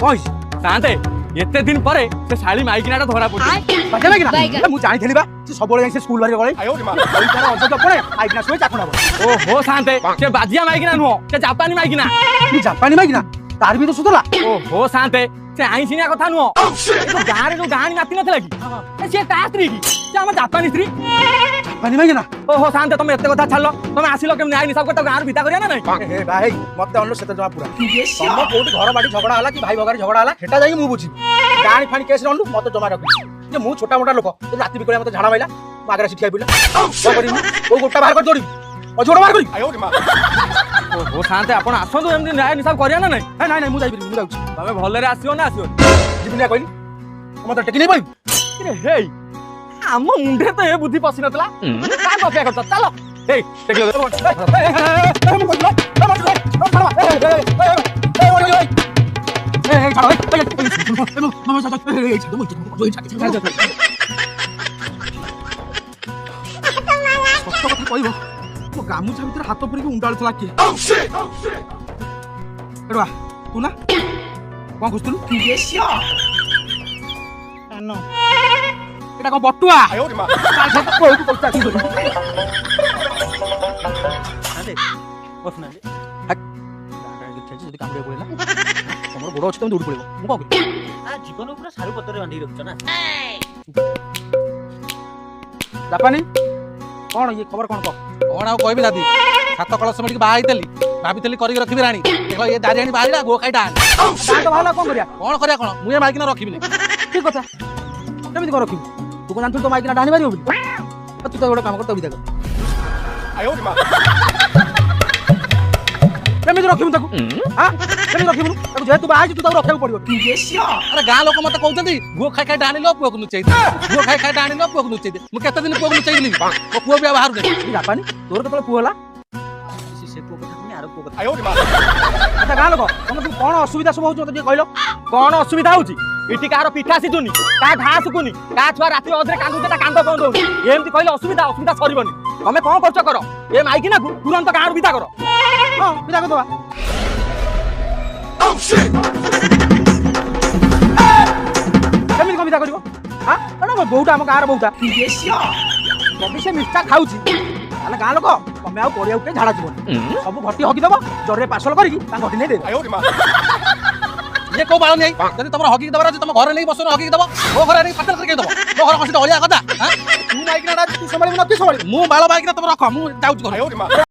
कौन शांते एते दिन परे से शाली माइकिनाटा धरा पड़ी बाजे माइकिना मु जानि थेली बा से सबले जाई से स्कूल बारे गळे ओइ तार अजब पड़े माइकिना सोई चाखुना ओ हो शांते से बाजिया माइकिना नुहो से जापानी माइकिना नी जापानी माइकिना तार भी तो सुतला ओ हो शांते से आई सिनिया कथा नुहो तो गारे जो गाणी नाती नथला की से ता स्त्री की से हम जापानी स्त्री पानी माइकिना ओ हो शांते तुम एते कथा छाड़लो तुम आसिलो केम नाइ निसाब करता गार भिता करिया ना नहीं हे भाई मते अनलो सेते जमा पूरा तुम कोठी घर बाड़ी झगड़ा हला कि भाई बगारी झगड़ा हला हेटा जाई मु बुझी गाणी फाणी केस अनलु मते जमा रखी जे मु छोटा मोटा लोक राती बिकळे मते झाडा माइला मागरा सिठी आइबिला को करी ओ गोटा बाहर कर जोड़ी ओ जोड़ा बाहर करी ओ हो शांते आपण आसंदु एम नाइ निसाब करिया ना नहीं नहीं मु जाई मु जाउची तमे भलरे आसियो ना आसियो जिबिना कहली मते टेकी नै पई रे हे आम मुंडे तो ए बुद्धि पसी नतला का कॉपी करता चलो हे टेक गामुछा भीतर हाथ पड़ी उंडाळुला किए एडवा तू ना कौन खुजतलु एटा कौन बटुआ गोड़ अच्छे तुम दौड़ पड़े जीवन पूरा सारू पतर बांधी रखछ ना जापानी कौन ये खबर कौन कौन आ कहबी दादी सात कलश मेडिक बाहाइतली भाबितली करिक रखिबी रानी देखो ये दारियाणी बाहिला गो खाइटा दांत भाला कौन करिया कौन मुए माइकिना रखिबिनी ठीक कथा केमिति कर रखिबू तू को जानथु तो माइकिना डाणी मारियो बोली तू तो गोटे काम कर तो विदा कर केमिति रखिबू ताकू हां केमिति रखिबू ताकू जेतु बाहाइ तू ताकू रखिबू पड़िबो अरे गाँ लोक मत कहते गो खाई खाई डाणी लो पुआ को नुचै गो खाई खाई डाणी लो पुआ को नुचै मु केते दिन पुआ को नुचै दिली मो पुआ भी बाहर दे जापानी तोर केतले पुआ होला से पुओ कथा नहीं आरो पुओ कथा अच्छा गाँ लोक तमे तू कोन असुविधा सब होछ तो कहलो कौन असुविधा होची इटी कार पिठा सिजुनी का घास कुनी का छुआ राती अधरे कांदु जेटा कांद बंद होनी एमती कहले असुविधा असुविधा सरीबनी तमे कोन करछ करो ए माइकिना को तुरंत गार विदा करो हां विदा कर दवा केमिति को विदा करबो हां ना बहुटा हम गार बहुटा कभी से मिष्टा खाउची ताले गाँ लोक तमे आ पड़िया उठे झाड़ा जीवन सब घटी हकी दबो जरे पार्सल करी ता घटी नै दे ये को बाळ नै जदी तमर हगी दबरा तुम घर नै बसनो हगी दबो ओ घर नै पातल करके दबो तो घर कसित हलिया कथा हां तू माइकिना तू संभाली न तू संभाली मु बाळ बाइकिना तुम रख मु जाउछ घर